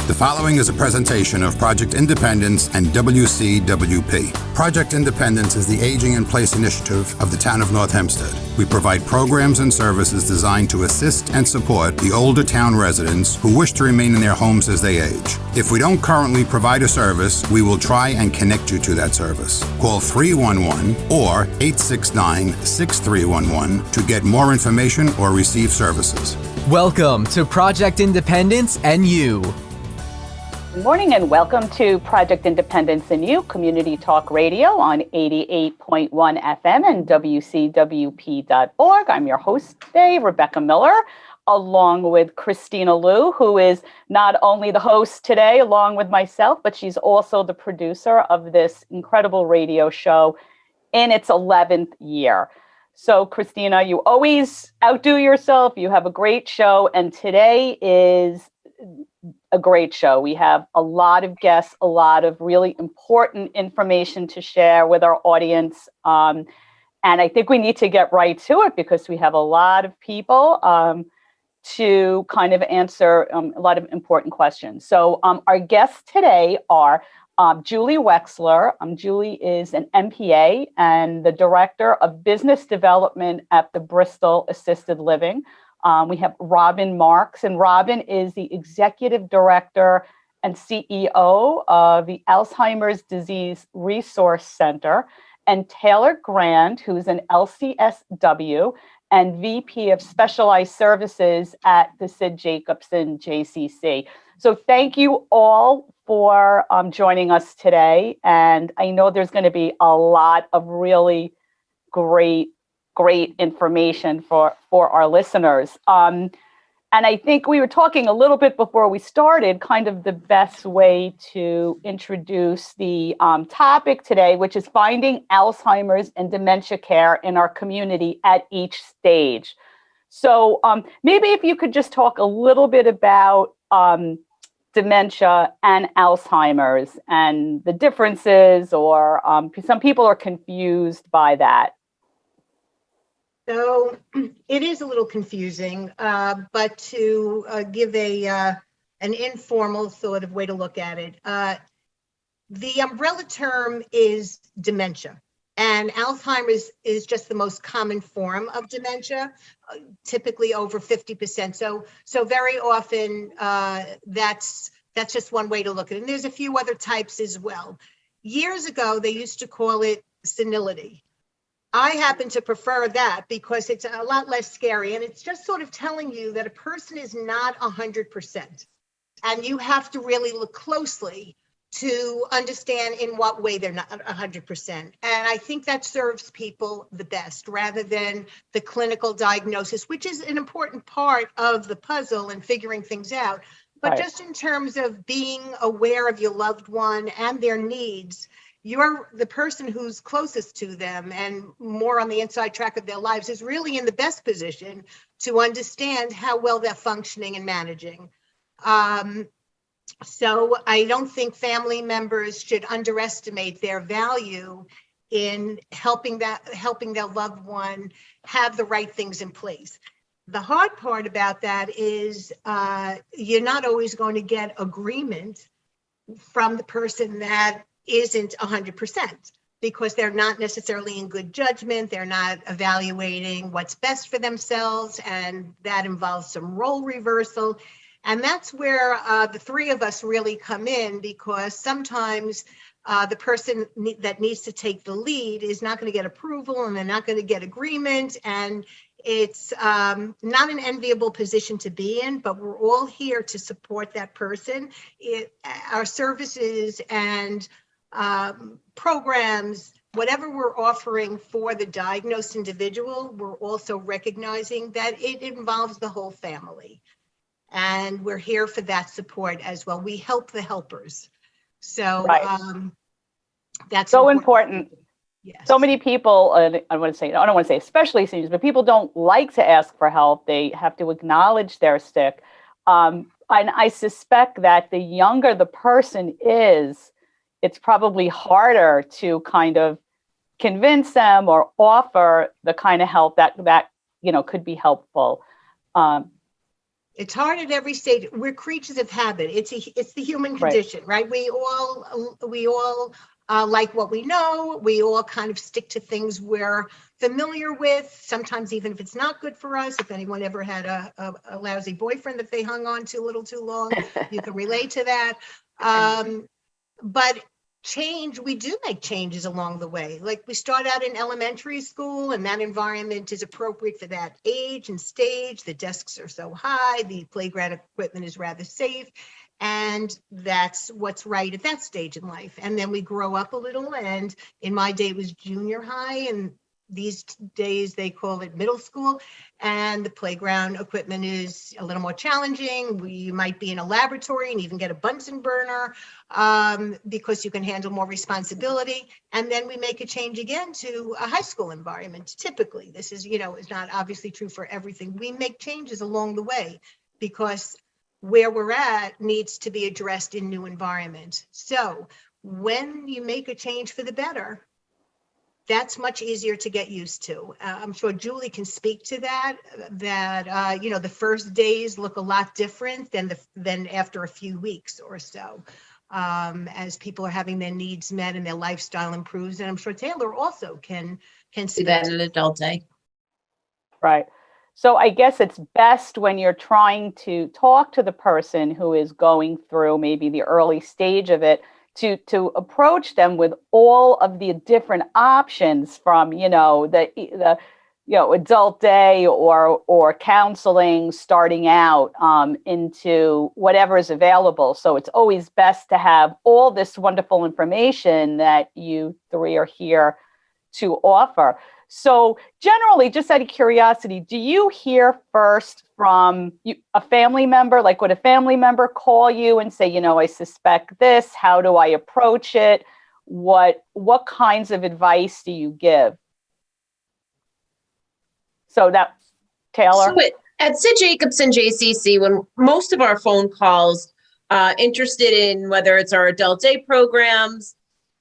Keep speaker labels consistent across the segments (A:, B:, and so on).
A: The following is a presentation of Project Independence and WCWP. Project Independence is the Aging in Place initiative of the town of North Hempstead. We provide programs and services designed to assist and support the older town residents who wish to remain in their homes as they age. If we don't currently provide a service, we will try and connect you to that service. Call 311 or 869-6311 to get more information or receive services.
B: Welcome to Project Independence and You.
C: Good morning and welcome to Project Independence and You, Community Talk Radio on 88.1 FM and WCWP.org. I'm your host today, Rebecca Miller, along with Kristina Liu, who is not only the host today along with myself, but she's also the producer of this incredible radio show in its 11th year. So, Kristina, you always outdo yourself. You have a great show, and today is a great show. We have a lot of guests, a lot of really important information to share with our audience. And I think we need to get right to it because we have a lot of people to kind of answer a lot of important questions. So our guests today are Julie Wexler. Julie is an MPA and the Director of Business Development at the Bristal Assisted Living. We have Robin Marks, and Robin is the Executive Director and CEO of the Alzheimer's Disease Resource Center, and Taylor Grand, who's an LCSW and VP of Specialized Services at the Sid Jacobson JCC. So thank you all for joining us today. And I know there's going to be a lot of really great information for our listeners. And I think we were talking a little bit before we started, kind of the best way to introduce the topic today, which is finding Alzheimer's and dementia care in our community at each stage. So maybe if you could just talk a little bit about dementia and Alzheimer's and the differences, or some people are confused by that.
D: So it is a little confusing, but to give an informal sort of way to look at it, the umbrella term is dementia, and Alzheimer's is just the most common form of dementia, typically over 50%. So very often that's just one way to look at it. And there's a few other types as well. Years ago, they used to call it senility. I happen to prefer that because it's a lot less scary, and it's just sort of telling you that a person is not 100%, and you have to really look closely to understand in what way they're not 100%. And I think that serves people the best rather than the clinical diagnosis, which is an important part of the puzzle and figuring things out. But right. Just in terms of being aware of your loved one and their needs, you're the person who's closest to them and more on the inside track of their lives is really in the best position to understand how well they're functioning and managing. So I don't think family members should underestimate their value in helping their loved one have the right things in place. The hard part about that is you're not always going to get agreement from the person that isn't 100% because they're not necessarily in good judgment. They're not evaluating what's best for themselves, and that involves some role reversal. And that's where the three of us really come in, because sometimes the person that needs to take the lead is not going to get approval, and they're not going to get agreement. And it's not an enviable position to be in, but we're all here to support that person. Our services and programs, whatever we're offering for the diagnosed individual, we're also recognizing that it involves the whole family. And we're here for that support as well. We help the helpers. So right. That's
C: so important.
D: Yes.
C: So many people, I don't want to say especially seniors, but people don't like to ask for help. They have to acknowledge they're sick. And I suspect that the younger the person is, it's probably harder to kind of convince them or offer the kind of help that could be helpful.
D: It's hard at every stage. We're creatures of habit. It's the human condition, right? We all like what we know. We all kind of stick to things we're familiar with, sometimes even if it's not good for us. If anyone ever had a lousy boyfriend that they hung on to a little too long, you can relate to that. But change, we do make changes along the way. Like we start out in elementary school and that environment is appropriate for that age and stage. The desks are so high, the playground equipment is rather safe. And that's what's right at that stage in life. And then we grow up a little, and in my day it was junior high, and these days they call it middle school, and the playground equipment is a little more challenging. You might be in a laboratory and even get a Bunsen burner because you can handle more responsibility. And then we make a change again to a high school environment. Typically, this is, is not obviously true for everything. We make changes along the way because where we're at needs to be addressed in new environment. So when you make a change for the better, that's much easier to get used to. I'm sure Julie can speak to that, the first days look a lot different than after a few weeks or so, as people are having their needs met and their lifestyle improves. And I'm sure Taylor also can
E: See that in an adult day.
C: Right. So I guess it's best when you're trying to talk to the person who is going through maybe the early stage of it, to approach them with all of the different options from, the adult day or counseling starting out into whatever is available. So it's always best to have all this wonderful information that you three are here to offer. So generally, just out of curiosity, do you hear first from a family member? Like, would a family member call you and say, I suspect this, how do I approach it? What kinds of advice do you give? So that, Taylor?
E: So at Sid Jacobson JCC, when most of our phone calls interested in whether it's our adult day programs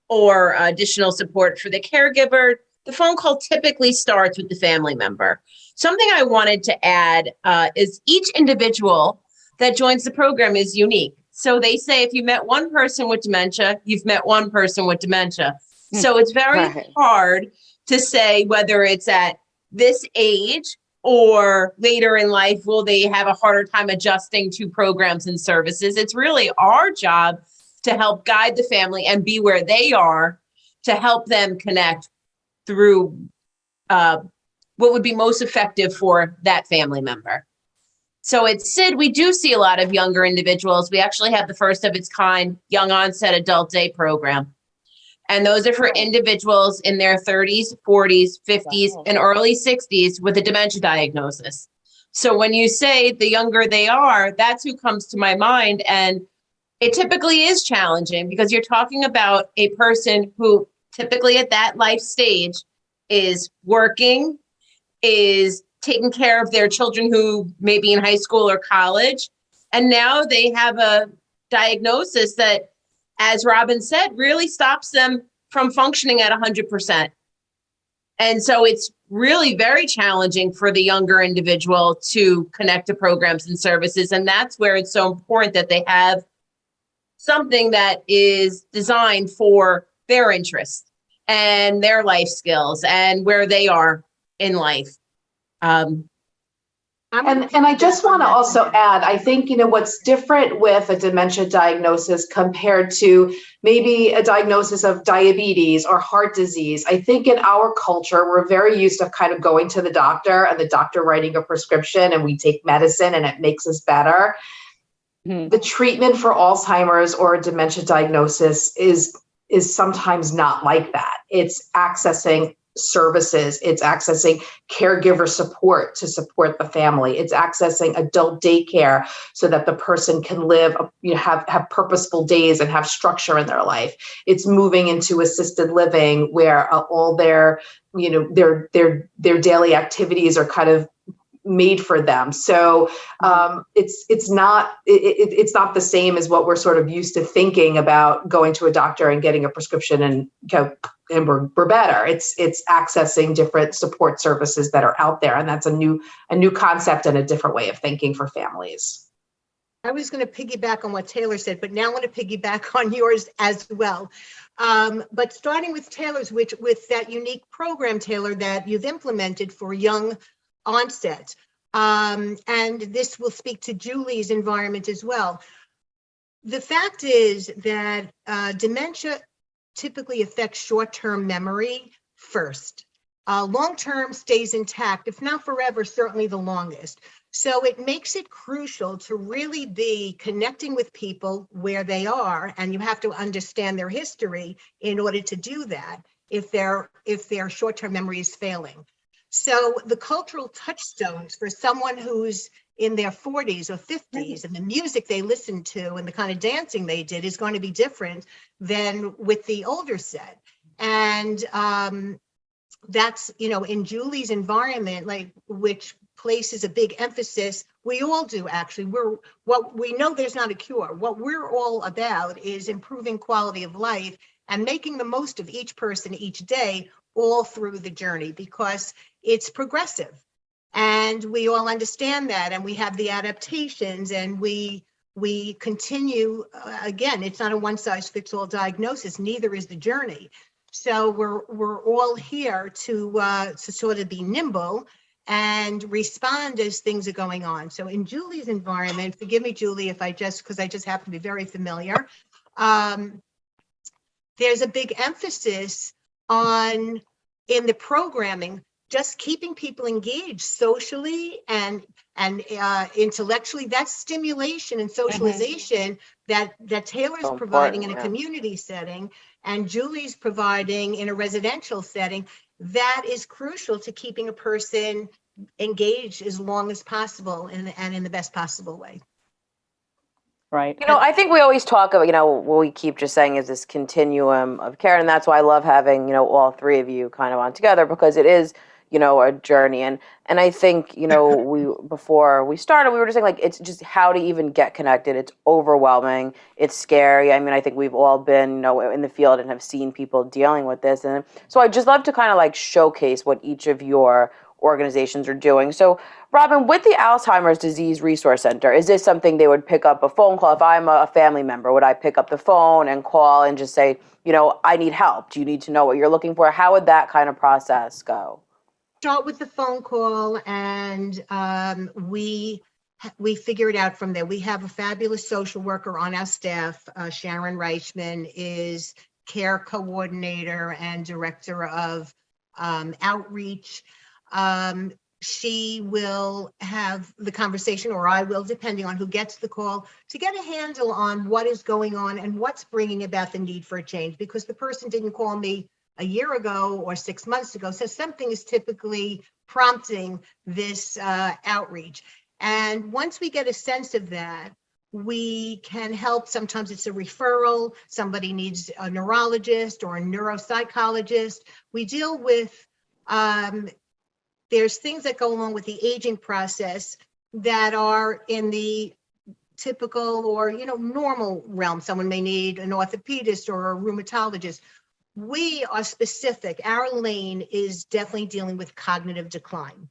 E: or additional support for the caregiver, the phone call typically starts with the family member. Something I wanted to add is each individual that joins the program is unique. So they say if you met one person with dementia, you've met one person with dementia. So it's very hard to say whether it's at this age or later in life, will they have a harder time adjusting to programs and services? It's really our job to help guide the family and be where they are to help them connect through what would be most effective for that family member. So at SID, we do see a lot of younger individuals. We actually have the first of its kind young onset adult day program. And those are for individuals in their 30s, 40s, 50s, and early 60s with a dementia diagnosis. So when you say the younger they are, that's who comes to my mind. And it typically is challenging because you're talking about a person who typically at that life stage is working, is taking care of their children who may be in high school or college. And now they have a diagnosis that, as Robin said, really stops them from functioning at 100%. And so it's really very challenging for the younger individual to connect to programs and services. And that's where it's so important that they have something that is designed for their interests and their life skills and where they are in life.
F: And I just want to also add, I think, what's different with a dementia diagnosis compared to maybe a diagnosis of diabetes or heart disease. I think in our culture, we're very used to kind of going to the doctor and the doctor writing a prescription and we take medicine and it makes us better. The treatment for Alzheimer's or a dementia diagnosis is sometimes not like that. It's accessing services, it's accessing caregiver support to support the family, it's accessing adult daycare so that the person can live, have purposeful days and have structure in their life. It's moving into assisted living where all their daily activities are kind of made for them. So it's not the same as what we're sort of used to thinking about going to a doctor and getting a prescription and we're better. It's accessing different support services that are out there, and that's a new concept and a different way of thinking for families.
D: I was going to piggyback on what Taylor said, but now I want to piggyback on yours as well. But starting with Taylor's, with that unique program, Taylor, that you've implemented for young onset, and this will speak to Julie's environment as well. The fact is that dementia typically affects short-term memory first. Long-term stays intact, if not forever, certainly the longest. So it makes it crucial to really be connecting with people where they are, and you have to understand their history in order to do that if their short-term memory is failing. So the cultural touchstones for someone who's in their 40s or 50s, and the music they listen to and the kind of dancing they did is going to be different than with the older set. And that's, in Julie's environment, which places a big emphasis, we all do actually. We know there's not a cure. What we're all about is improving quality of life and making the most of each person each day all through the journey, because it's progressive. And we all understand that, and we have the adaptations, and we continue. Again, it's not a one-size-fits-all diagnosis. Neither is the journey. So we're all here to sort of be nimble and respond as things are going on. So in Julie's environment, forgive me, Julie, because I just happen to be very familiar. There's a big emphasis on, in the programming, just keeping people engaged socially and intellectually. That stimulation and socialization that Taylor's providing in a community setting and Julie's providing in a residential setting, that is crucial to keeping a person engaged as long as possible and in the best possible way.
C: Right.
G: I think we always talk about, what we keep just saying is this continuum of care. And that's why I love having, all three of you kind of on together, because it is, a journey. And I think, before we started, we were just saying, it's just how to even get connected. It's overwhelming. It's scary. I mean, I think we've all been, in the field and have seen people dealing with this. And so I just love to kind of showcase what each of your organizations are doing. So Robin, with the Alzheimer's Disease Resource Center, is this something they would pick up a phone call? If I'm a family member, would I pick up the phone and call and just say, I need help? Do you need to know what you're looking for? How would that kind of process go?
D: Start with the phone call, and we figure it out from there. We have a fabulous social worker on our staff. Sharon Reichman is care coordinator and director of outreach. She will have the conversation, or I will, depending on who gets the call, to get a handle on what is going on and what's bringing about the need for a change, because the person didn't call me a year ago or 6 months ago. So something is typically prompting this outreach. And once we get a sense of that, we can help. Sometimes it's a referral. Somebody needs a neurologist or a neuropsychologist. We deal with, there's things that go along with the aging process that are in the typical or, normal realm. Someone may need an orthopedist or a rheumatologist. We are specific. Our lane is definitely dealing with cognitive decline.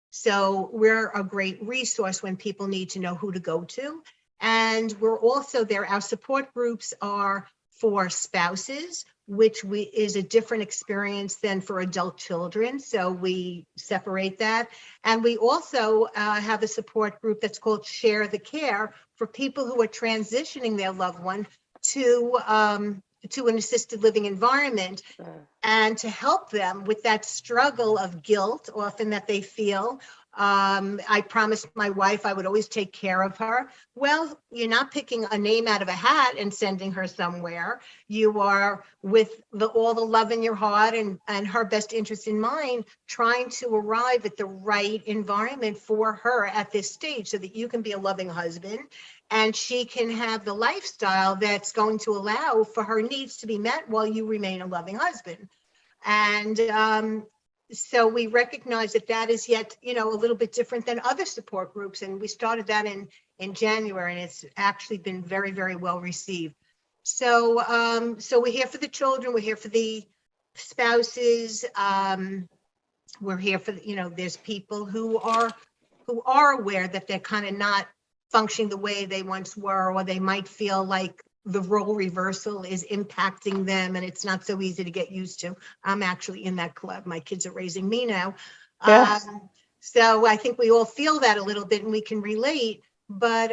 D: So we're a great resource when people need to know who to go to. And we're also there. Our support groups are for spouses, which is a different experience than for adult children. So we separate that. And we also have a support group that's called Share the Care for people who are transitioning their loved one to an assisted living environment, and to help them with that struggle of guilt often that they feel. I promised my wife I would always take care of her. Well, you're not picking a name out of a hat and sending her somewhere. You are, with all the love in your heart and her best interest in mind, trying to arrive at the right environment for her at this stage so that you can be a loving husband and she can have the lifestyle that's going to allow for her needs to be met while you remain a loving husband. And so we recognize that is yet, a little bit different than other support groups. And we started that in January, and it's actually been very, very well received. So we're here for the children. We're here for the spouses. We're here for, there's people who are aware that they're kind of not functioning the way they once were, or they might feel like the role reversal is impacting them and it's not so easy to get used to. I'm actually in that club. My kids are raising me now.
C: Yeah.
D: So I think we all feel that a little bit and we can relate, but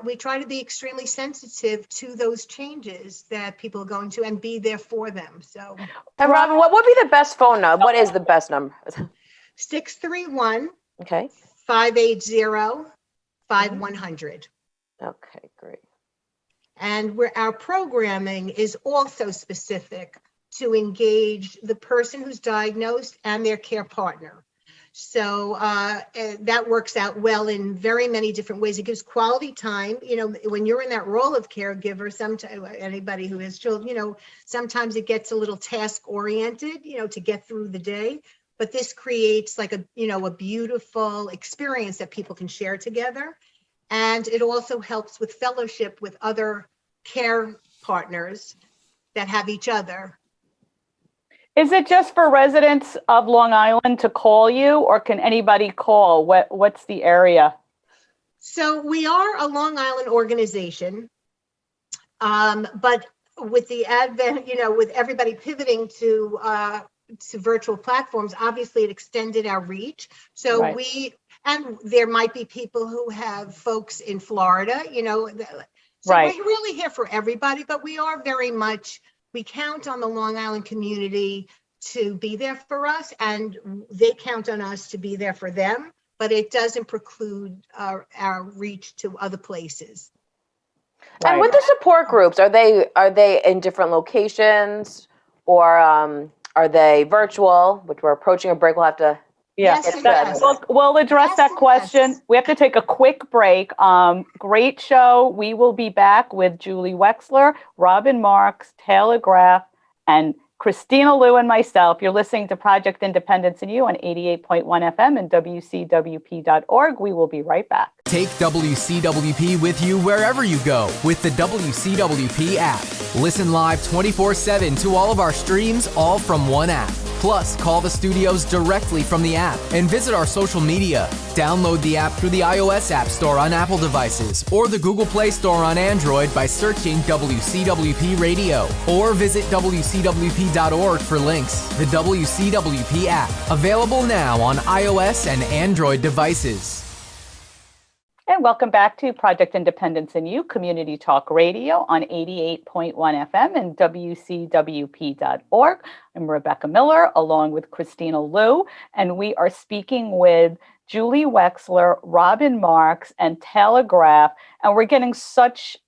D: we try to be extremely sensitive to those changes that people are going to and be there for them. So,
G: And Robin, what would be the best phone number? What is the best number?
D: 631
G: Okay.
D: 580-5100.
G: Okay, great.
D: And where our programming is also specific to engage the person who's diagnosed and their care partner. So that works out well in very many different ways. It gives quality time. When you're in that role of caregiver, sometimes anybody who has children, sometimes it gets a little task oriented, to get through the day. But this creates like a beautiful experience that people can share together. And it also helps with fellowship with other care partners that have each other.
C: Is it just for residents of Long Island to call you, or can anybody call? What's the area?
D: So we are a Long Island organization, but with the advent, with everybody pivoting to virtual platforms, obviously it extended our reach. So
C: Right.
D: and there might be people who have folks in Florida, so
C: Right.
D: we're really here for everybody, but we are we count on the Long Island community to be there for us, and they count on us to be there for them, but it doesn't preclude our reach to other places.
C: Right.
G: And with the support groups, are they in different locations, or are they virtual? Which we're approaching a break. We'll have to.
C: Yeah,
D: Yes,
G: yes.
C: we'll address
D: Yes,
C: that
D: and
C: question.
D: yes.
C: We have to take a quick break. Great show. We will be back with Julie Wexler, Robin Marks, Taylor Graf, and Kristina Liu and myself. You're listening to Project Independence and You on 88.1 FM and WCWP.org. We will be right back.
B: Take WCWP with you wherever you go with the WCWP app. Listen live 24/7 to all of our streams, all from one app. Plus, call the studios directly from the app and visit our social media. Download the app through the iOS App Store on Apple devices or the Google Play Store on Android by searching WCWP Radio, or visit WCWP.org for links. The WCWP app, available now on iOS and Android devices.
C: And welcome back to Project Independence and You, Community Talk Radio on 88.1 FM and WCWP.org. I'm Rebecca Miller, along with Kristina Liu, and we are speaking with Julie Wexler, Robin Marks, and Taylor Graf, and we're getting such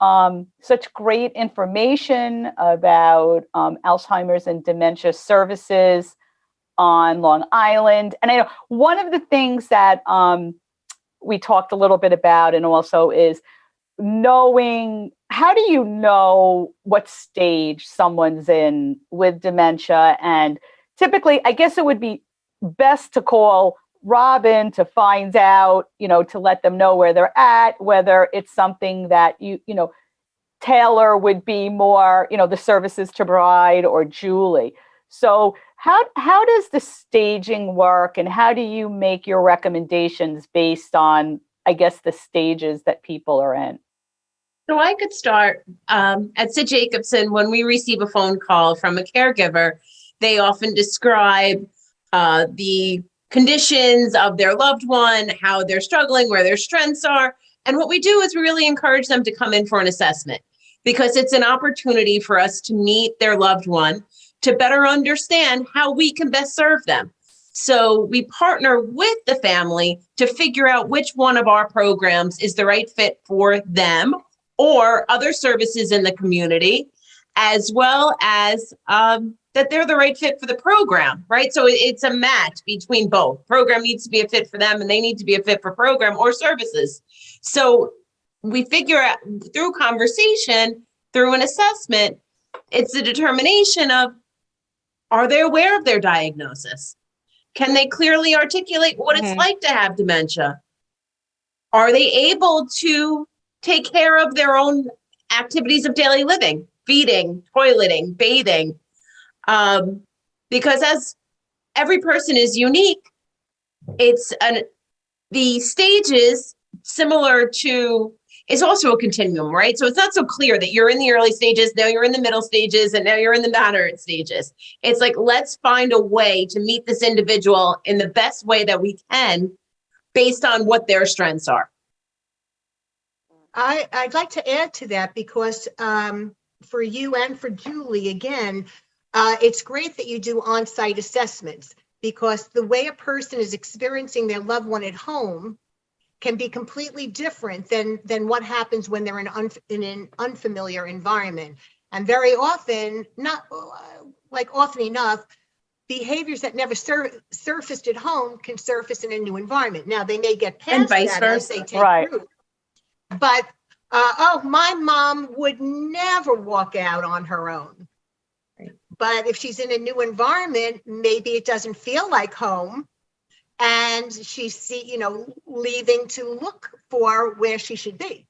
C: great information about Alzheimer's and Dementia services on Long Island. And I know one of the things that we talked a little bit about, and also is knowing, how do you know what stage someone's in with dementia? And typically, I guess it would be best to call Robin to find out, to let them know where they're at, whether it's something that Taylor would be more, the services to provide, or Julie. So how does the staging work, and how do you make your recommendations based on, I guess, the stages that people are in?
E: So I could start at Sid Jacobson. When we receive a phone call from a caregiver, they often describe the conditions of their loved one, how they're struggling, where their strengths are. And what we do is we really encourage them to come in for an assessment, because it's an opportunity for us to meet their loved one, to better understand how we can best serve them. So we partner with the family to figure out which one of our programs is the right fit for them or other services in the community, as well as that they're the right fit for the program, right? So it's a match between both. Program needs to be a fit for them, and they need to be a fit for program or services. So we figure out through conversation, through an assessment, it's a determination of, are they aware of their diagnosis? Can they clearly articulate what it's like to have dementia? Are they able to take care of their own activities of daily living, feeding, toileting, bathing? because as every person is unique, the stages similar to is also a continuum, right? So it's not so clear that you're in the early stages, now you're in the middle stages, and now you're in the moderate stages. It's like, let's find a way to meet this individual in the best way that we can based on what their strengths are.
D: I'd like to add to that because for you and for Julie, again, it's great that you do on-site assessments, because the way a person is experiencing their loved one at home can be completely different than what happens when they're in an unfamiliar environment. And very often, often enough, behaviors that never surfaced at home can surface in a new environment. Now, they may get past
E: And vice
D: that as
E: versa.
D: they take root. But, my mom would never walk out on her own.
E: Right.
D: But if she's in a new environment, maybe it doesn't feel like home. And she's, leaving to look for where she should be.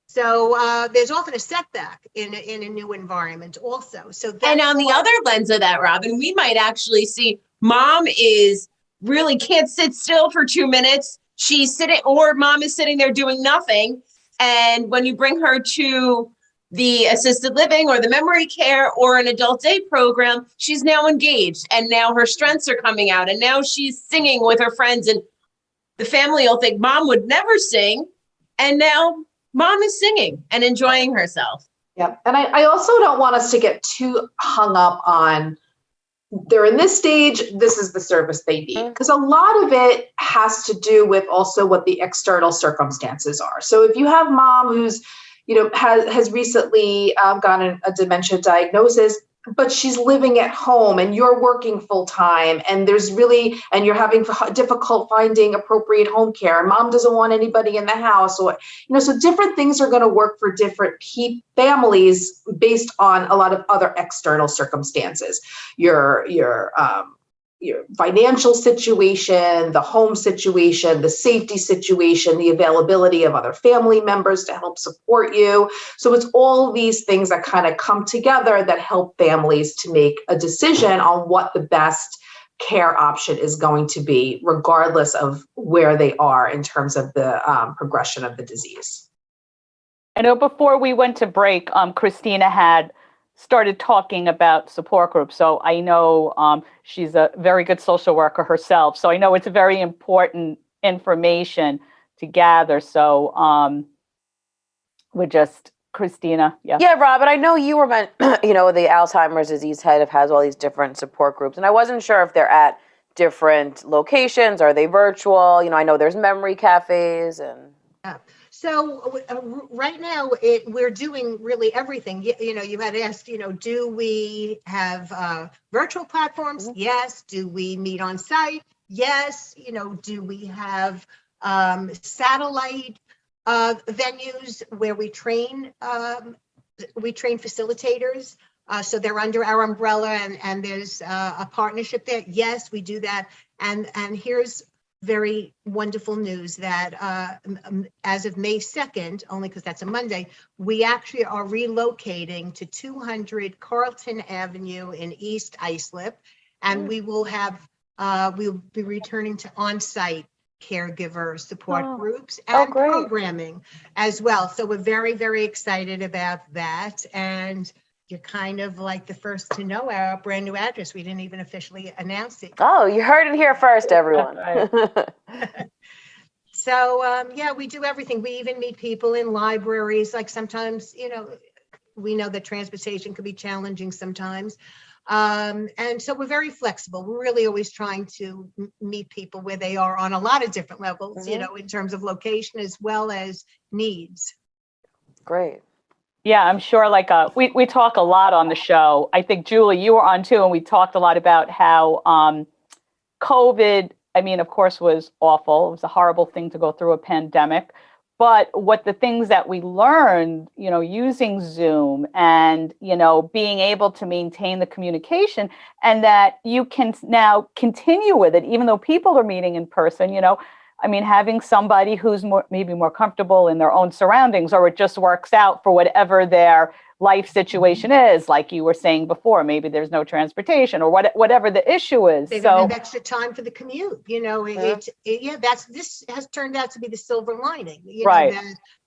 D: So there's often a setback in a new environment also.
E: And on the other lens of that, Robin, we might actually see mom is really can't sit still for 2 minutes. She's sitting, or mom is sitting there doing nothing. And when you bring her to the assisted living or the memory care or an adult day program, she's now engaged, and now her strengths are coming out, and now she's singing with her friends, and the family will think mom would never sing, and now mom is singing and enjoying herself.
F: Yeah. And I also don't want us to get too hung up on they're in this stage, this is the service they need. Because a lot of it has to do with also what the external circumstances are. So if you have mom who's has recently gotten a dementia diagnosis, but she's living at home and you're working full time, and and you're having difficult finding appropriate home care, and mom doesn't want anybody in the house, or, so different things are going to work for different families based on a lot of other external circumstances. Your financial situation, the home situation, the safety situation, the availability of other family members to help support you. So it's all these things that kind of come together that help families to make a decision on what the best care option is going to be, regardless of where they are in terms of the progression of the disease.
C: I know before we went to break, Kristina had started talking about support groups. So I know she's a very good social worker herself. So I know it's very important information to gather. So we're just, Kristina. Yeah.
G: Yeah, Robin, I know you were the Alzheimer's disease head has all these different support groups. And I wasn't sure if they're at different locations. Are they virtual? I know there's memory cafes and.
D: Yeah. So right now we're doing really everything. You had asked, do we have virtual platforms? Mm-hmm. Yes. Do we meet on site? Yes. Do we have satellite venues where we train facilitators? So they're under our umbrella, and there's a partnership there. Yes, we do that. And here's very wonderful news that as of May 2nd, only because that's a Monday, we actually are relocating to 200 Carlton Avenue in East Islip, and we will have we'll be returning to on-site caregiver support groups and programming as well. So we're very, very excited about that. And you're kind of like the first to know our brand new address. We didn't even officially announce it.
G: Oh, you heard it here first, everyone.
D: So, we do everything. We even meet people in libraries. Like sometimes, we know that transportation can be challenging sometimes. And so we're very flexible. We're really always trying to meet people where they are on a lot of different levels, mm-hmm. In terms of location as well as needs.
G: Great.
C: Yeah, I'm sure we talk a lot on the show. I think, Julie, you were on too, and we talked a lot about how COVID, of course, was awful. It was a horrible thing to go through a pandemic. But what the things that we learned, using Zoom and, being able to maintain the communication, and that you can now continue with it, even though people are meeting in person, I mean, having somebody who's maybe more comfortable in their own surroundings, or it just works out for whatever their life situation is, like you were saying before, maybe there's no transportation or whatever the issue is.
D: They don't have extra time for the commute. This has turned out to be the silver lining.
C: Right.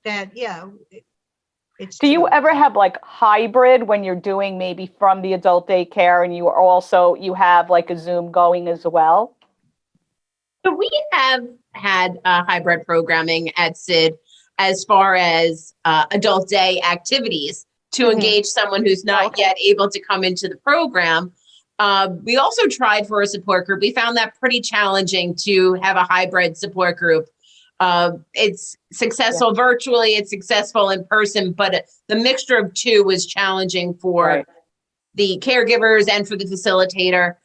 C: Do you ever have like hybrid when you're doing maybe from the adult daycare and you have like a Zoom going as well?
E: So we have had hybrid programming at SID as far as adult day activities to engage someone who's not yet able to come into the program. We also tried for a support group. We found that pretty challenging to have a hybrid support group. It's successful virtually, it's successful in person, but the mixture of two was challenging for the caregivers and for the facilitator.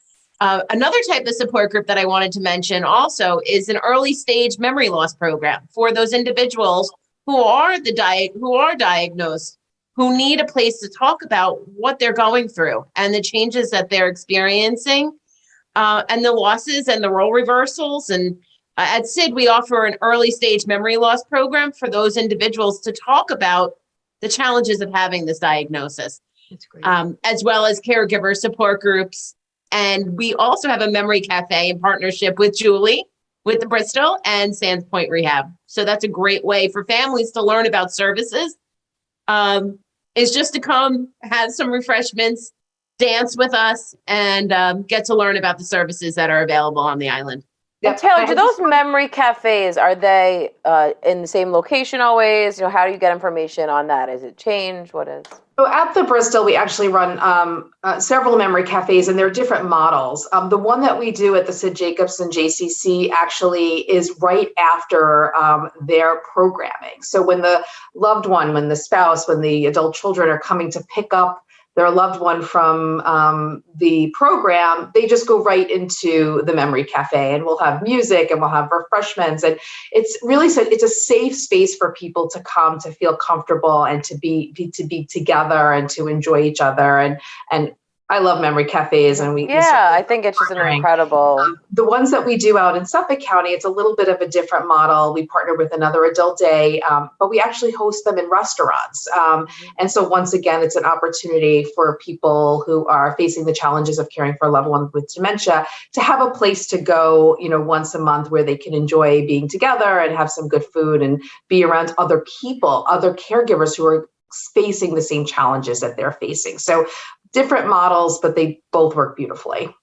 E: Another type of support group that I wanted to mention also is an early stage memory loss program for those individuals who are diagnosed, who need a place to talk about what they're going through and the changes that they're experiencing, and the losses and the role reversals. And at SID, we offer an early stage memory loss program for those individuals to talk about the challenges of having this diagnosis, as well as caregiver support groups. And we also have a memory cafe in partnership with Julie, with the Bristal and Sands Point Rehab. So that's a great way for families to learn about services. Is just to come, have some refreshments, dance with us, and get to learn about the services that are available on the island.
G: And Taylor, do those memory cafes, are they in the same location always? How do you get information on that? Is it changed? What is?
F: So at the Bristal, we actually run several memory cafes, and they're different models. The one that we do at the Sid Jacobson JCC actually is right after their programming. So when the loved one, when the spouse, when the adult children are coming to pick up their loved one from the program, they just go right into the memory cafe, and we'll have music and we'll have refreshments. And it's really, it's a safe space for people to come to feel comfortable and to be together and to enjoy each other. And I love memory cafes, and
G: I think it's just an incredible.
F: The ones that we do out in Suffolk County, it's a little bit of a different model. We partner with another adult day, but we actually host them in restaurants. And so once again, it's an opportunity for people who are facing the challenges of caring for a loved one with dementia to have a place to go, once a month where they can enjoy being together and have some good food and be around other people, other caregivers who are facing the same challenges that they're facing. So different models, but they both work beautifully.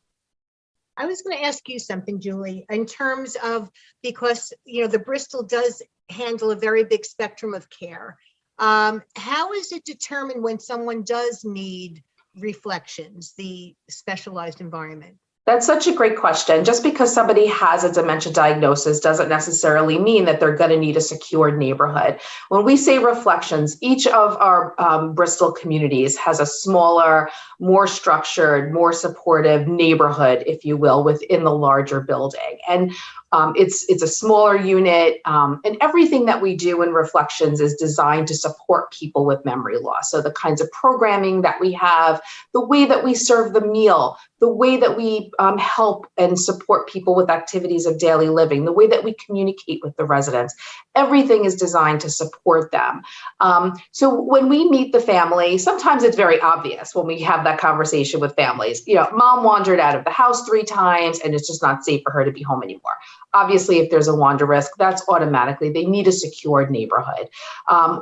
D: I was going to ask you something, Julie, in terms of, because, the Bristal does handle a very big spectrum of care. How is it determined when someone does need reflections, the specialized environment?
F: That's such a great question. Just because somebody has a dementia diagnosis doesn't necessarily mean that they're going to need a secured neighborhood. When we say reflections, each of our Bristal communities has a smaller, more structured, more supportive neighborhood, if you will, within the larger building. And it's a smaller unit, and everything that we do in reflections is designed to support people with memory loss. So the kinds of programming that we have, the way that we serve the meal, the way that we help and support people with activities of daily living, the way that we communicate with the residents, everything is designed to support them. So when we meet the family, sometimes it's very obvious when we have that conversation with families. Mom wandered out of the house 3 times and it's just not safe for her to be home anymore. Obviously, if there's a wander risk, that's automatically, they need a secured neighborhood.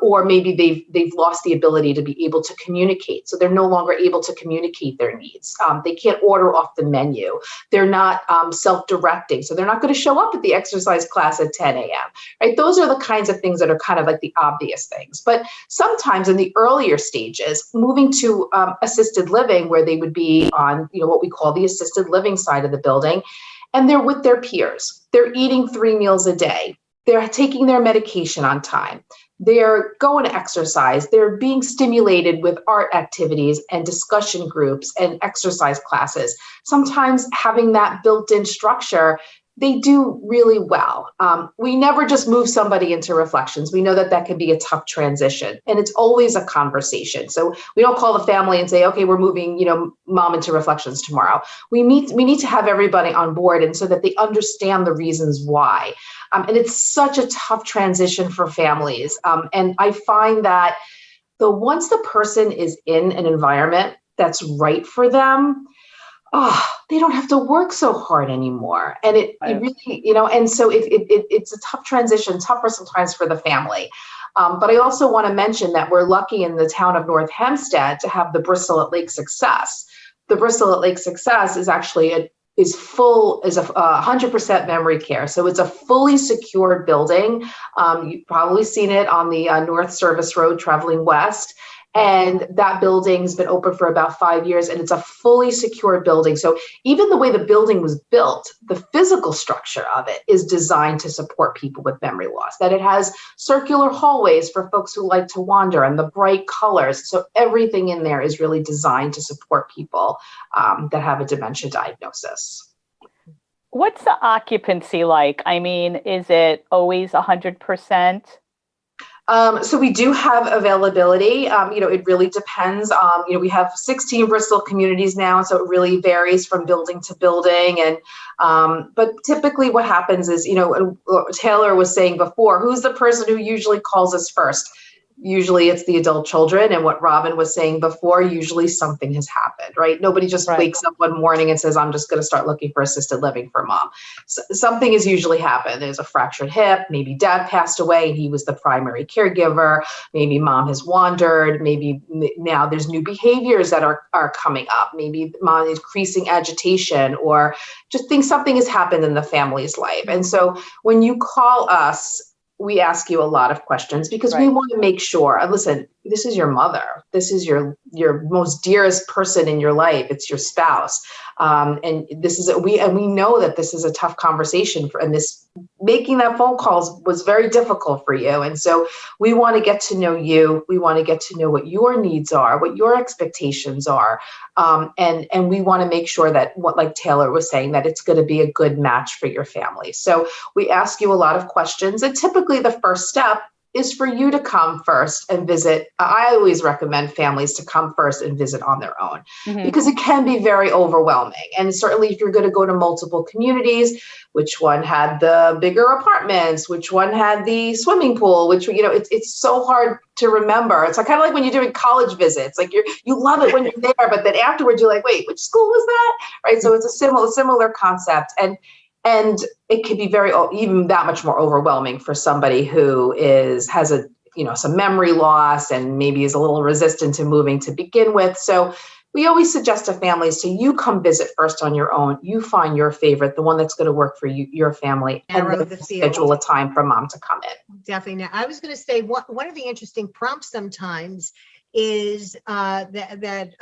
F: Or maybe they've lost the ability to be able to communicate. So they're no longer able to communicate their needs. They can't order off the menu. They're not self-directing. So they're not going to show up at the exercise class at 10 a.m. Right? Those are the kinds of things that are kind of like the obvious things. But sometimes in the earlier stages, moving to assisted living, where they would be on, what we call the assisted living side of the building, and they're with their peers. They're eating 3 meals a day. They're taking their medication on time. They're going to exercise. They're being stimulated with art activities and discussion groups and exercise classes. Sometimes having that built-in structure, they do really well. We never just move somebody into reflections. We know that can be a tough transition, and it's always a conversation. So we don't call the family and say, okay, we're moving, mom into reflections tomorrow. We need to have everybody on board, and so that they understand the reasons why. And it's such a tough transition for families. And I find that once the person is in an environment that's right for them, they don't have to work so hard anymore. And it really, and so it's a tough transition, tougher sometimes for the family. But I also want to mention that we're lucky in the town of North Hempstead to have the Bristal at Lake Success. The Bristal at Lake Success is actually is a 100% memory care. So it's a fully secured building. You've probably seen it on the North Service Road traveling west. And that building's been open for about 5 years, and it's a fully secured building. So even the way the building was built, the physical structure of it is designed to support people with memory loss, that it has circular hallways for folks who like to wander and the bright colors. So everything in there is really designed to support people that have a dementia diagnosis.
C: What's the occupancy like? I mean, is it always 100%?
F: So we do have availability. It really depends. We have 16 Bristol communities now, so it really varies from building to building. And but typically, what happens is, Taylor was saying before, who's the person who usually calls us first? Usually it's the adult children. And what Robin was saying before, usually something has happened, right? Nobody just wakes up one morning and says, I'm just going to start looking for assisted living for mom. So something has usually happened. There's a fractured hip. Maybe dad passed away and he was the primary caregiver. Maybe mom has wandered. Maybe now there's new behaviors that are coming up. Maybe mom is increasing agitation, or just think something has happened in the family's life. And so when you call us, we ask you a lot of questions because we want to make sure, listen, this is your mother. This is your most dearest person in your life. It's your spouse. And this is, we know that this is a tough conversation and making that phone call was very difficult for you. And so we want to get to know you. We want to get to know what your needs are, what your expectations are. And we want to make sure that like Taylor was saying, that it's going to be a good match for your family. So we ask you a lot of questions, and typically the first step is for you to come first and visit. I always recommend families to come first and visit on their own, because it can be very overwhelming. And certainly if you're going to go to multiple communities, which one had the bigger apartments, which one had the swimming pool, which, it's so hard to remember. It's kind of like when you're doing college visits, like you love it when you're there, but then afterwards you're like, wait, which school was that? Right. So it's a similar concept. And it can be even that much more overwhelming for somebody who has some memory loss and maybe is a little resistant to moving to begin with. So we always suggest to families you come visit first on your own. You find your favorite, the one that's going to work for you, your family, and then schedule a time for mom to come in.
D: Definitely. Now, I was going to say one of the interesting prompts sometimes is that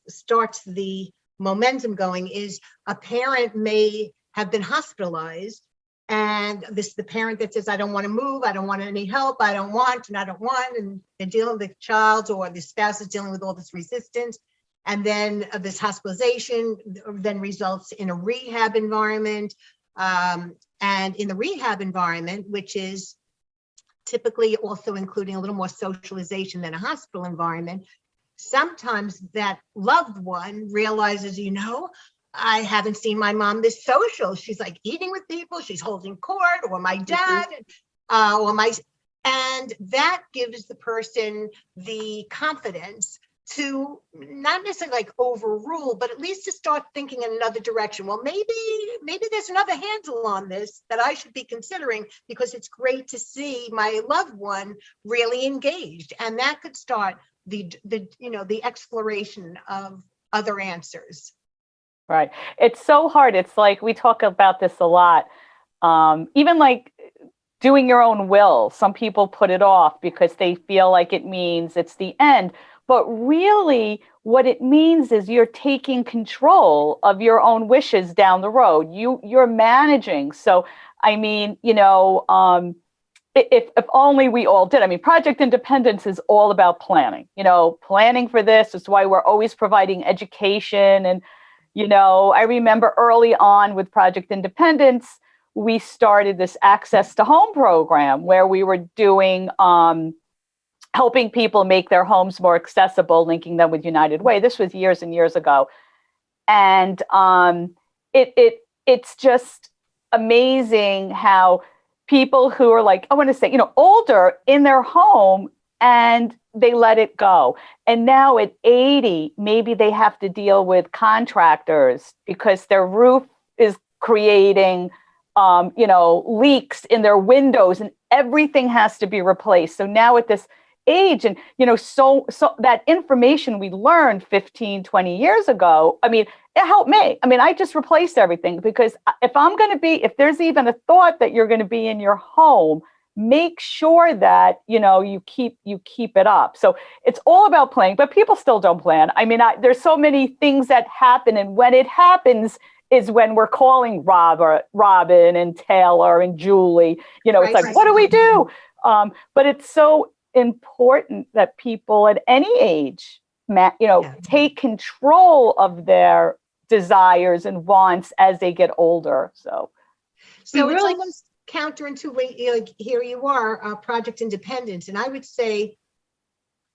D: starts the momentum going is a parent may have been hospitalized, and this is the parent that says, I don't want to move, I don't want any help, I don't want, and they're dealing with the child or the spouse is dealing with all this resistance, and then this hospitalization then results in a rehab environment, and in the rehab environment, which is typically also including a little more socialization than a hospital environment, sometimes that loved one realizes, I haven't seen my mom this social. She's like eating with people, she's holding court, or my dad, and that gives the person the confidence to not necessarily like overrule, but at least to start thinking in another direction. Well, maybe there's another handle on this that I should be considering, because it's great to see my loved one really engaged, and that could start the exploration of other answers.
C: Right. It's so hard. It's like, we talk about this a lot. Even like doing your own will. Some people put it off because they feel like it means it's the end. But really what it means is you're taking control of your own wishes down the road. You're managing. So, I mean, if only we all did. I mean, Project Independence is all about planning, planning for this. It's why we're always providing education. And I remember early on with Project Independence, we started this Access to Home program where we were doing, helping people make their homes more accessible, linking them with United Way. This was years and years ago. And it's just, amazing how people who are like, I want to say, older in their home and they let it go. And now at 80, maybe they have to deal with contractors because their roof is creating, leaks in their windows and everything has to be replaced. So now at this age and, so that information we learned 15, 20 years ago, it helped me. I just replaced everything because if there's even a thought that you're going to be in your home, make sure that, you keep it up. So it's all about planning, but people still don't plan. There's so many things that happen. And when it happens is when we're calling Robin and Taylor and Julie, it's like, what do we do? But it's so important that people at any age, take control of their desires and wants as they get older. So
D: it's almost counterintuitive. Like here you are, Project Independence, and I would say,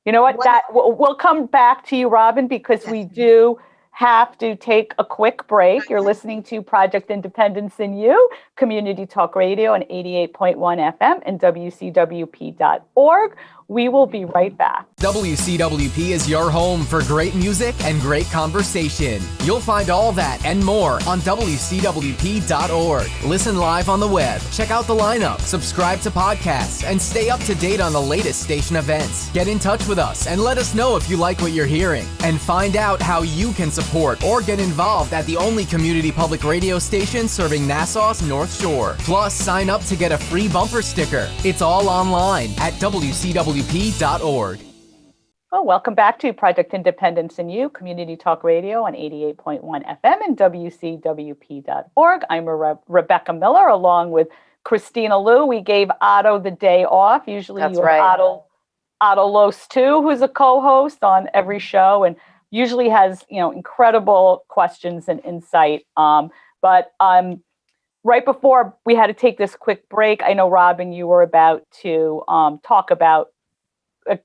C: we'll come back to you, Robin, because we do have to take a quick break. You're listening to Project Independence in You, Community Talk Radio on 88.1 FM and WCWP.org. We will be right back.
B: WCWP is your home for great music and great conversation. You'll find all that and more on WCWP.org. Listen live on the web, check out the lineup, subscribe to podcasts, and stay up to date on the latest station events. Get in touch with us and let us know if you like what you're hearing. And find out how you can support or get involved at the only community public radio station serving Nassau's North Shore. Plus, sign up to get a free bumper sticker. It's all online at WCWP.org.
C: Well, welcome back to Project Independence in You, Community Talk Radio on 88.1 FM and WCWP.org. I'm Rebecca Miller along with Kristina Liu. We gave Otto the day off. Usually
G: That's
C: you have
G: right.
C: Otto Los too, who's a co-host on every show and usually has, incredible questions and insight. But right before we had to take this quick break, I know, Robin, you were about to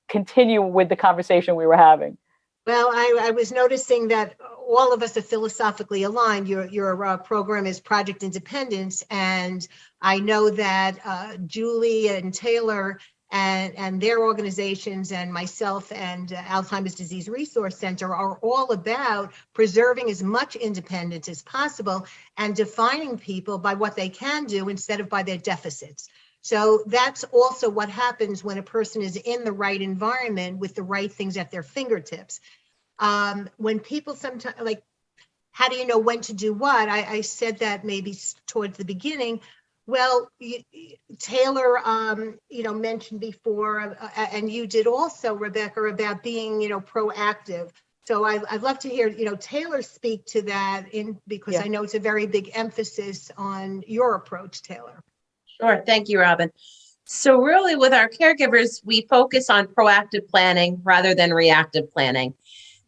C: continue with the conversation we were having.
D: Well, I was noticing that all of us are philosophically aligned. Your program is Project Independence, and I know that Julie and Taylor and their organizations and myself and Alzheimer's Disease Resource Center are all about preserving as much independence as possible and defining people by what they can do instead of by their deficits. So that's also what happens when a person is in the right environment with the right things at their fingertips. When people sometimes like, how do you know when to do what? I said that maybe towards the beginning. Well, Taylor, mentioned before, and you did also, Rebecca, about being, proactive. So I'd love to hear, Taylor speak to that because I know it's a very big emphasis on your approach, Taylor.
E: Sure. Thank you, Robin. So really with our caregivers, we focus on proactive planning rather than reactive planning,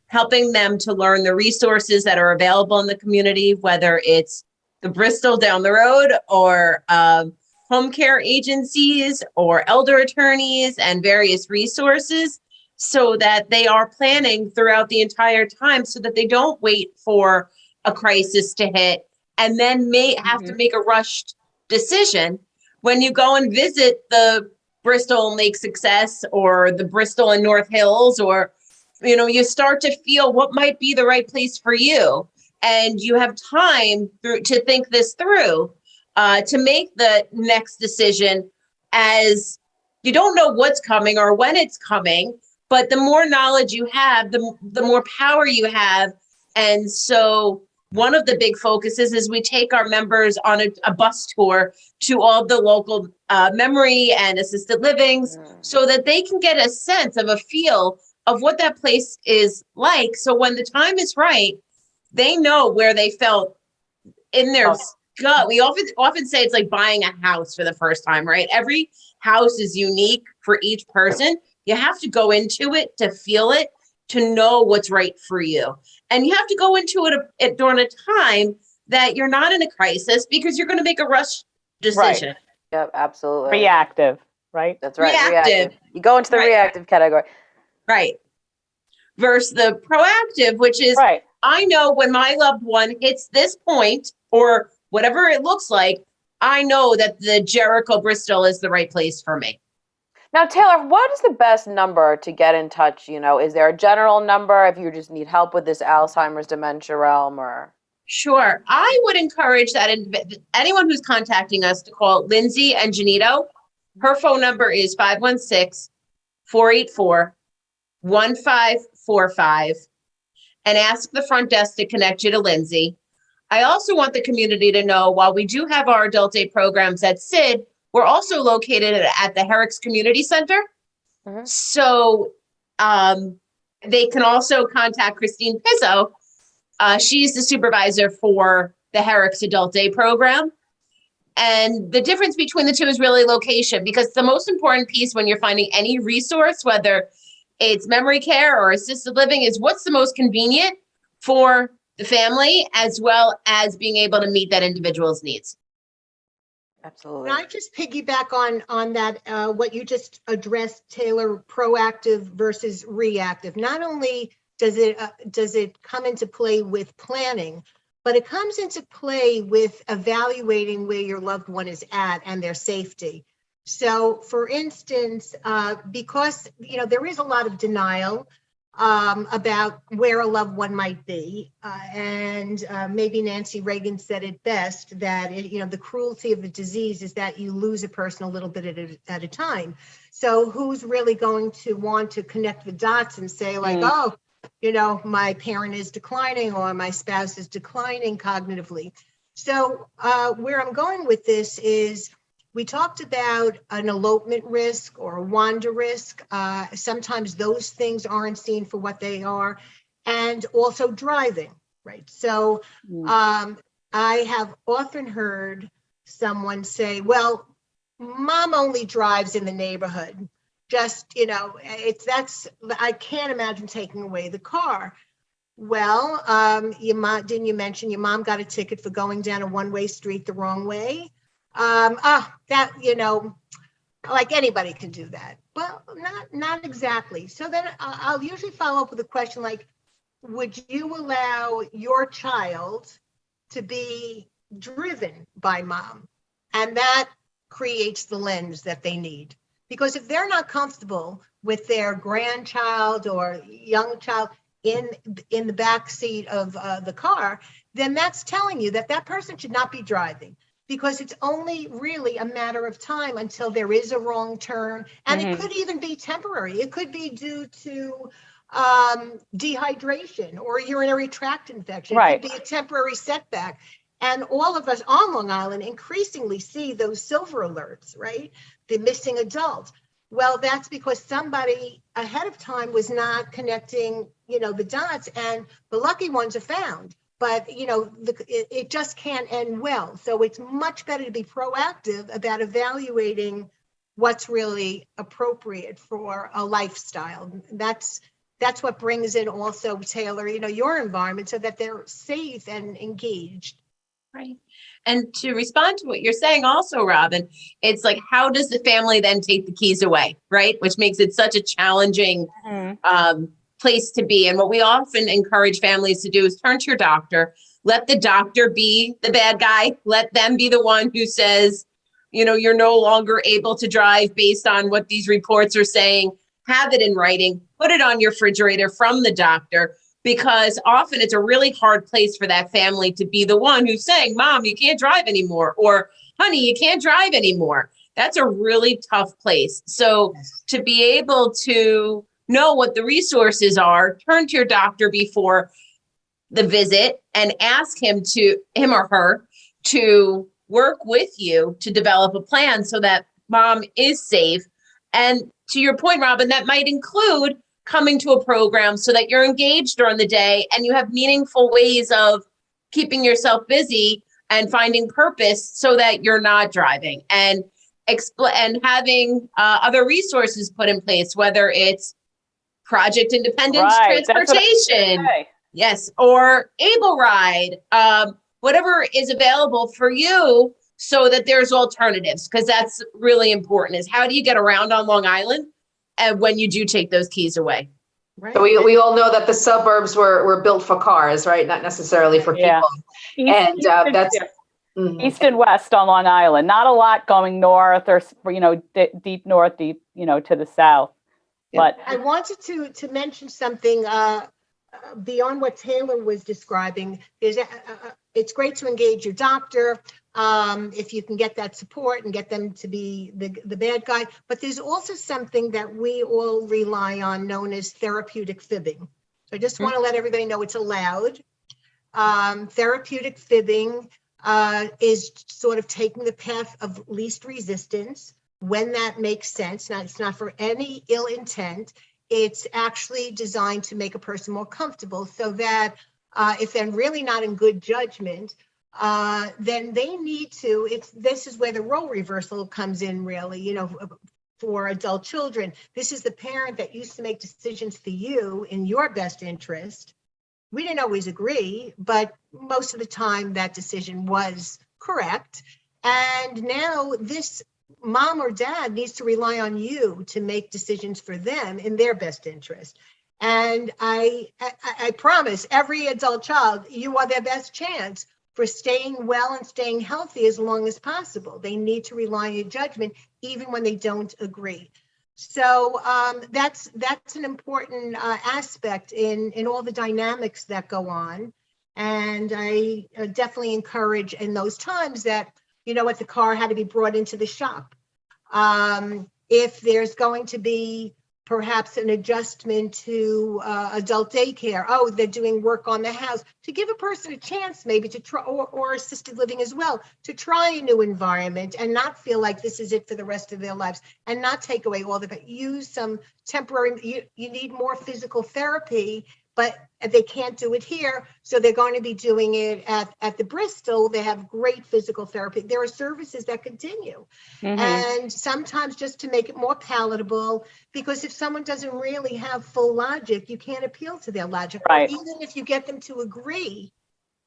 E: helping them to learn the resources that are available in the community, whether it's the Bristal down the road or home care agencies or elder attorneys and various resources so that they are planning throughout the entire time so that they don't wait for a crisis to hit and then may have to make a rushed decision. When you go and visit the Bristol Lake Success or the Bristol and North Hills, or, you start to feel what might be the right place for you. And you have time to think this through, to make the next decision, as you don't know what's coming or when it's coming, but the more knowledge you have, the more power you have. And so one of the big focuses is we take our members on a bus tour to all the local memory and assisted livings so that they can get a sense of a feel of what that place is like. So when the time is right, they know where they felt in their gut. We often say it's like buying a house for the first time, right? Every house is unique for each person. You have to go into it to feel it, to know what's right for you. And you have to go into it during a time that you're not in a crisis because you're going to make a rush decision.
G: Right. Yep, absolutely.
C: Reactive, right?
G: That's right.
E: Reactive.
G: You go into the reactive category.
E: Right. Versus the proactive, which is, I know when my loved one hits this point or whatever it looks like, I know that the Jericho Bristol is the right place for me.
G: Now, Taylor, what is the best number to get in touch? Is there a general number if you just need help with this Alzheimer's dementia realm or?
E: Sure. I would encourage that anyone who's contacting us to call Lindsay and Janito. Her phone number is 516-484-1545 and ask the front desk to connect you to Lindsay. I also want the community to know, while we do have our adult day programs at SID, we're also located at the Herrick's Community Center. Mm-hmm. So they can also contact Christine Pizzo. She's the supervisor for the Herrick's Adult Day program. And the difference between the two is really location, because the most important piece when you're finding any resource, whether it's memory care or assisted living, is what's the most convenient for the family, as well as being able to meet that individual's needs.
G: Absolutely.
D: Can I just piggyback on that, what you just addressed, Taylor, proactive versus reactive? Not only does it come into play with planning, but it comes into play with evaluating where your loved one is at and their safety. So, for instance, because there is a lot of denial about where a loved one might be, and maybe Nancy Reagan said it best, that the cruelty of the disease is that you lose a person a little bit at a time. So who's really going to want to connect the dots and say oh, my parent is declining or my spouse is declining cognitively? So where I'm going with this is, we talked about an elopement risk or a wander risk. Sometimes those things aren't seen for what they are, and also driving, right? So I have often heard someone say, well, mom only drives in the neighborhood. Just, I can't imagine taking away the car. Well, didn't you mention your mom got a ticket for going down a one-way street the wrong way? Like anybody can do that. Well, not exactly. So then I'll usually follow up with a question like, would you allow your child to be driven by mom? And that creates the lens that they need. Because if they're not comfortable with their grandchild or young child in the back seat of the car, then that's telling you that that person should not be driving. Because it's only really a matter of time until there is a wrong turn. And it could even be temporary. It could be due to dehydration or urinary tract infection. Right. It could be a temporary setback. And all of us on Long Island increasingly see those silver alerts, right? The missing adult. Well, that's because somebody ahead of time was not connecting, the dots, and the lucky ones are found. But, it just can't end well. So it's much better to be proactive about evaluating what's really appropriate for a lifestyle. That's what brings in also, Taylor, your environment, so that they're safe and engaged.
E: Right. And to respond to what you're saying also, Robin, it's like, how does the family then take the keys away, right? Which makes it such a challenging place to be. And what we often encourage families to do is turn to your doctor, let the doctor be the bad guy, let them be the one who says, you're no longer able to drive based on what these reports are saying. Have it in writing, put it on your refrigerator from the doctor, because often it's a really hard place for that family to be the one who's saying, Mom, you can't drive anymore, or honey, you can't drive anymore. That's a really tough place. So to be able to know what the resources are, turn to your doctor before the visit and ask him or her to work with you to develop a plan so that mom is safe. And to your point, Robin, that might include coming to a program so that you're engaged during the day and you have meaningful ways of keeping yourself busy and finding purpose so that you're not driving, and having other resources put in place, whether it's Project Independence transportation, yes, or Able Ride, whatever is available for you, so that there's alternatives, because that's really important, is how do you get around on Long Island and when you do take those keys away.
F: Right. So we all know that the suburbs were built for cars, right? Not necessarily for people. And that's
C: East and west on Long Island. Not a lot going north or, deep north, to the south.
F: Yeah.
C: But
D: I wanted to mention something beyond what Taylor was describing. It's great to engage your doctor if you can get that support and get them to be the bad guy. But there's also something that we all rely on known as therapeutic fibbing. So I just want to let everybody know it's allowed. Therapeutic fibbing is sort of taking the path of least resistance when that makes sense. Now, it's not for any ill intent. It's actually designed to make a person more comfortable so that if they're really not in good judgment, then they need to, this is where the role reversal comes in really, for adult children. This is the parent that used to make decisions for you in your best interest. We didn't always agree, but most of the time that decision was correct. And now this mom or dad needs to rely on you to make decisions for them in their best interest. And I promise every adult child, you are their best chance for staying well and staying healthy as long as possible. They need to rely on your judgment, even when they don't agree. So that's an important aspect in all the dynamics that go on. And I definitely encourage in those times that, the car had to be brought into the shop. If there's going to be perhaps an adjustment to adult daycare, they're doing work on the house, to give a person a chance maybe to try, or assisted living as well, to try a new environment and not feel like this is it for the rest of their lives, and not take away all the, use some temporary, you need more physical therapy, but they can't do it here. So they're going to be doing it at the Bristol. They have great physical therapy. There are services that continue. And sometimes just to make it more palatable, because if someone doesn't really have full logic, you can't appeal to their logic.
C: Right.
D: Even if you get them to agree,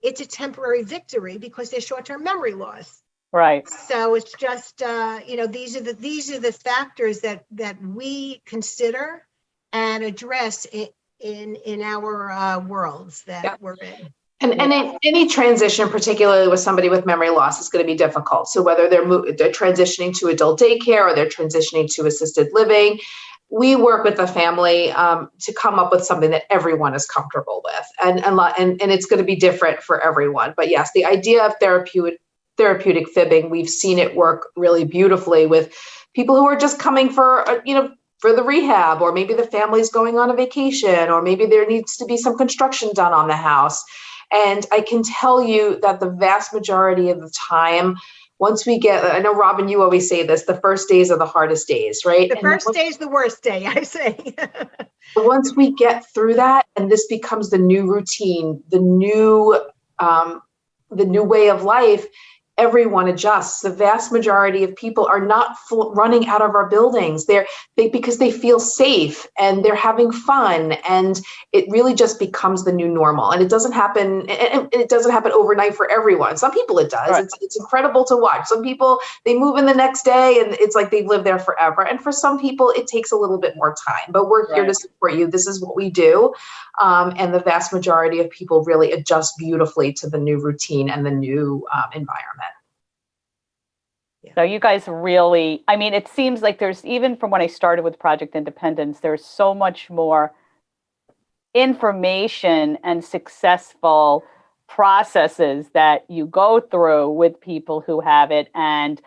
D: it's a temporary victory because there's short-term memory loss.
C: right.
D: So it's just, these are the factors that we consider and address in our worlds that we're in.
F: And in any transition, particularly with somebody with memory loss, is going to be difficult. So whether they're transitioning to adult daycare or they're transitioning to assisted living, we work with the family to come up with something that everyone is comfortable with, and it's going to be different for everyone. But yes, the idea of therapeutic fibbing, we've seen it work really beautifully with people who are just coming for for the rehab, or maybe the family's going on a vacation, or maybe there needs to be some construction done on the house. And I can tell you that the vast majority of the time, once we get, I know, Robin, you always say this, the first days are the hardest days, right?
D: The first day is the worst day, I say.
F: Once we get through that, and this becomes the new routine, the new way of life, everyone adjusts. The vast majority of people are not running out of our buildings. Because they feel safe and they're having fun, and it really just becomes the new normal. And it doesn't happen. And it doesn't happen overnight for everyone. Some people it does. Right. It's incredible to watch. Some people, they move in the next day and it's like they've lived there forever. And for some people, it takes a little bit more time. But we're here to support you. This is what we do. And the vast majority of people really adjust beautifully to the new routine and the new environment.
C: So you guys really, it seems like there's, even from when I started with Project Independence, there's so much more information and successful processes that you go through with people who have it. And,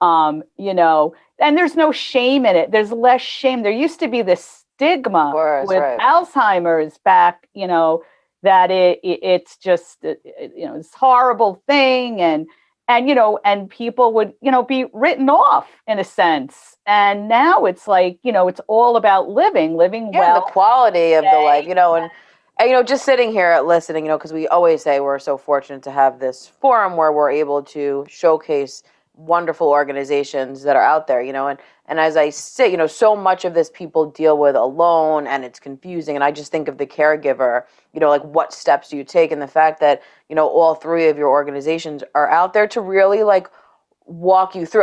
C: and there's no shame in it. There's less shame. There used to be this stigma with Alzheimer's back, that it's just, this horrible thing. And people would, be written off in a sense. And now it's like, it's all about living well.
G: The quality of the life, and just sitting here listening, because we always say we're so fortunate to have this forum where we're able to showcase wonderful organizations that are out there, and as I say, so much of this people deal with alone, and it's confusing. And I just think of the caregiver, like what steps do you take? And the fact that, all three of your organizations are out there to really walk you through.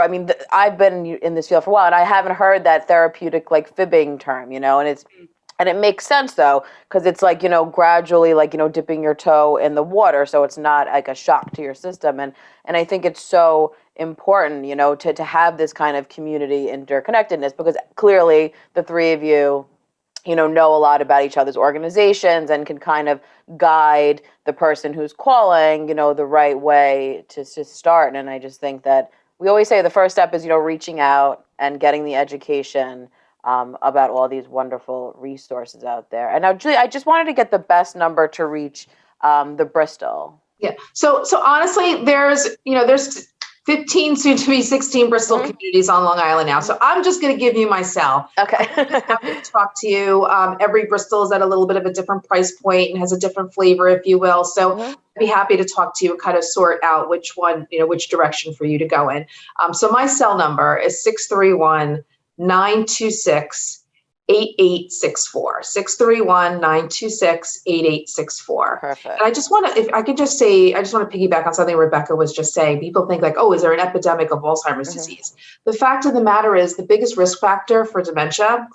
G: I've been in this field for a while, and I haven't heard that therapeutic fibbing term, and And it makes sense though, because it's like, gradually like, dipping your toe in the water. So it's not like a shock to your system. And I think it's so important, to have this kind of community interconnectedness, because clearly the three of you, know a lot about each other's organizations and can kind of guide the person who's calling, the right way to start. And I just think that we always say the first step is, reaching out and getting the education about all these wonderful resources out there. And now, Julie, I just wanted to get the best number to reach the Bristal.
F: Yeah. So honestly, there's 15, soon to be 16 Bristal communities on Long Island now. So I'm just going to give you my cell.
G: Okay.
F: I'm happy to talk to you. Every Bristol is at a little bit of a different price point and has a different flavor, if you will. So I'd be happy to talk to you and kind of sort out which one, which direction for you to go in. So my cell number is 631-926-8864. 631-926-8864.
G: Perfect.
F: And I just want to, if I could just say, I just want to piggyback on something Rebecca was just saying. People think like, oh, is there an epidemic of Alzheimer's disease? The fact of the matter is the biggest risk factor for dementia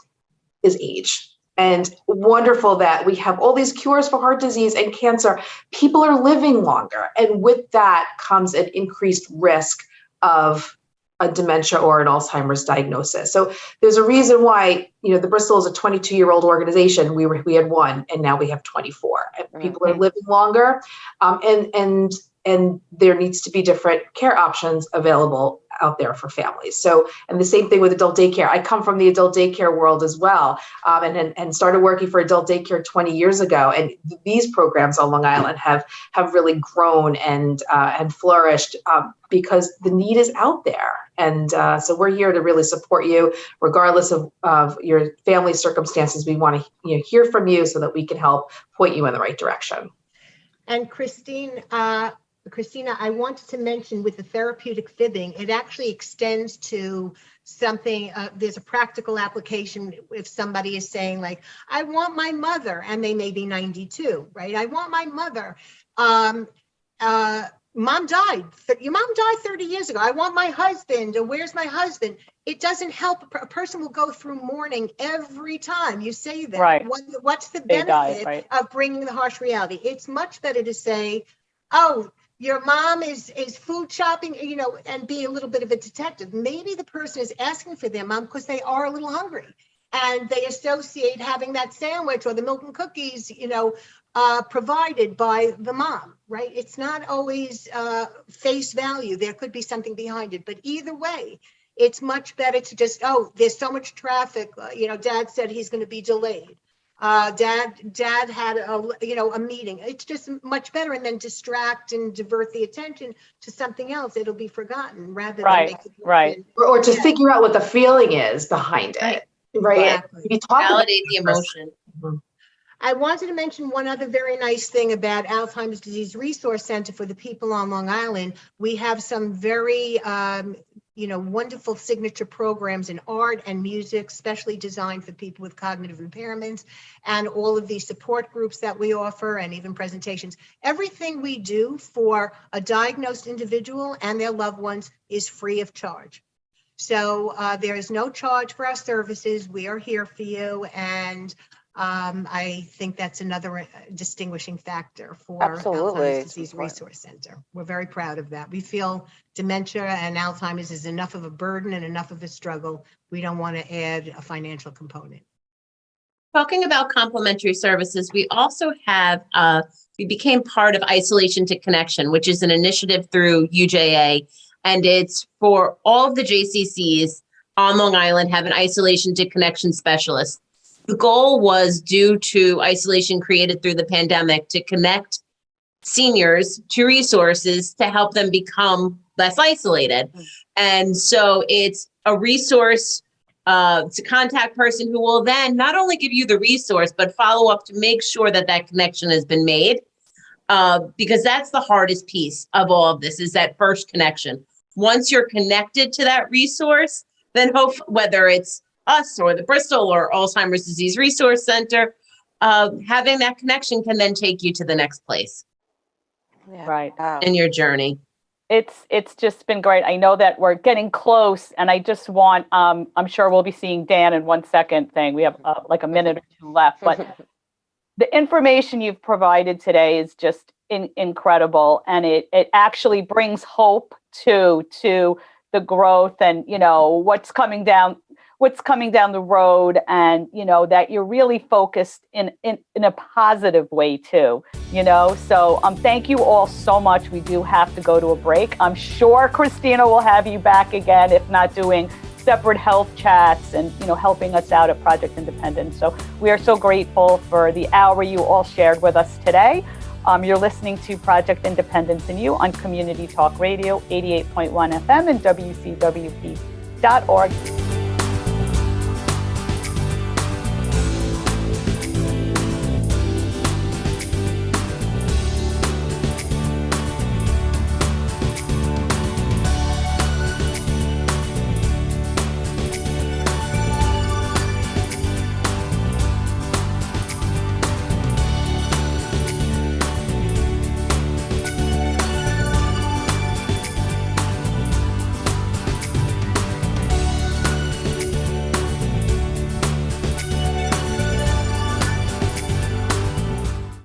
F: is age. And wonderful that we have all these cures for heart disease and cancer. People are living longer. And with that comes an increased risk of a dementia or an Alzheimer's diagnosis. So there's a reason why, the Bristal is a 22-year-old organization. We had one, and now we have 24. And people are living longer, and there needs to be different care options available out there for families. So, and the same thing with adult daycare. I come from the adult daycare world as well, and started working for adult daycare 20 years ago. And these programs on Long Island have really grown and flourished because the need is out there. And so we're here to really support you, regardless of your family circumstances. We want to hear from you so that we can help point you in the right direction.
D: And Kristina, I wanted to mention with the therapeutic fibbing, it actually extends to something, there's a practical application if somebody is saying like, I want my mother, and they may be 92, right? I want my mother. Mom died. Your mom died 30 years ago. I want my husband, or where's my husband? It doesn't help. A person will go through mourning every time you say that.
C: Right.
D: What's the benefit of bringing the harsh reality? It's much better to say, oh, your mom is food shopping, and be a little bit of a detective. Maybe the person is asking for their mom because they are a little hungry, and they associate having that sandwich or the milk and cookies, provided by the mom, right? It's not always face value. There could be something behind it, but either way, it's much better to just, oh, there's so much traffic. Dad said he's going to be delayed. Dad had a meeting. It's just much better, and then distract and divert the attention to something else. It'll be forgotten rather than make it
F: or to figure out what the feeling is behind it, right?
D: Exactly.
E: Validate the emotion.
D: I wanted to mention one other very nice thing about Alzheimer's Disease Resource Center for the people on Long Island. We have some very wonderful signature programs in art and music, specially designed for people with cognitive impairments, and all of these support groups that we offer, and even presentations. Everything we do for a diagnosed individual and their loved ones is free of charge. So there is no charge for our services. We are here for you, and I think that's another distinguishing factor for Alzheimer's Disease Resource Center. We're very proud of that. We feel dementia and Alzheimer's is enough of a burden and enough of a struggle. We don't want to add a financial component.
E: Talking about complementary services, we also have, we became part of Isolation to Connection, which is an initiative through UJA, and it's for all of the JCCs on Long Island have an Isolation to Connection specialist. The goal was, due to isolation created through the pandemic, to connect seniors to resources to help them become less isolated. And so it's a resource to contact person who will then not only give you the resource, but follow up to make sure that that connection has been made. Because that's the hardest piece of all of this, is that first connection. Once you're connected to that resource, then whether it's us or the Bristal or Alzheimer's Disease Resource Center, having that connection can then take you to the next place
C: Right.
E: in your journey.
C: It's just been great. I know that we're getting close, and I just want, I'm sure we'll be seeing Dan in 1 second thing. We have like a minute or two left, but the information you've provided today is just incredible, and it actually brings hope to the growth and, you know, what's coming down the road, and, you know, that you're really focused in a positive way too, you know. So thank you all so much. We do have to go to a break. I'm sure Kristina will have you back again, if not doing separate health chats and, you know, helping us out at Project Independence. So we are so grateful for the hour you all shared with us today. You're listening to Project Independence and You on Community Talk Radio, 88.1 FM and WCWP.org.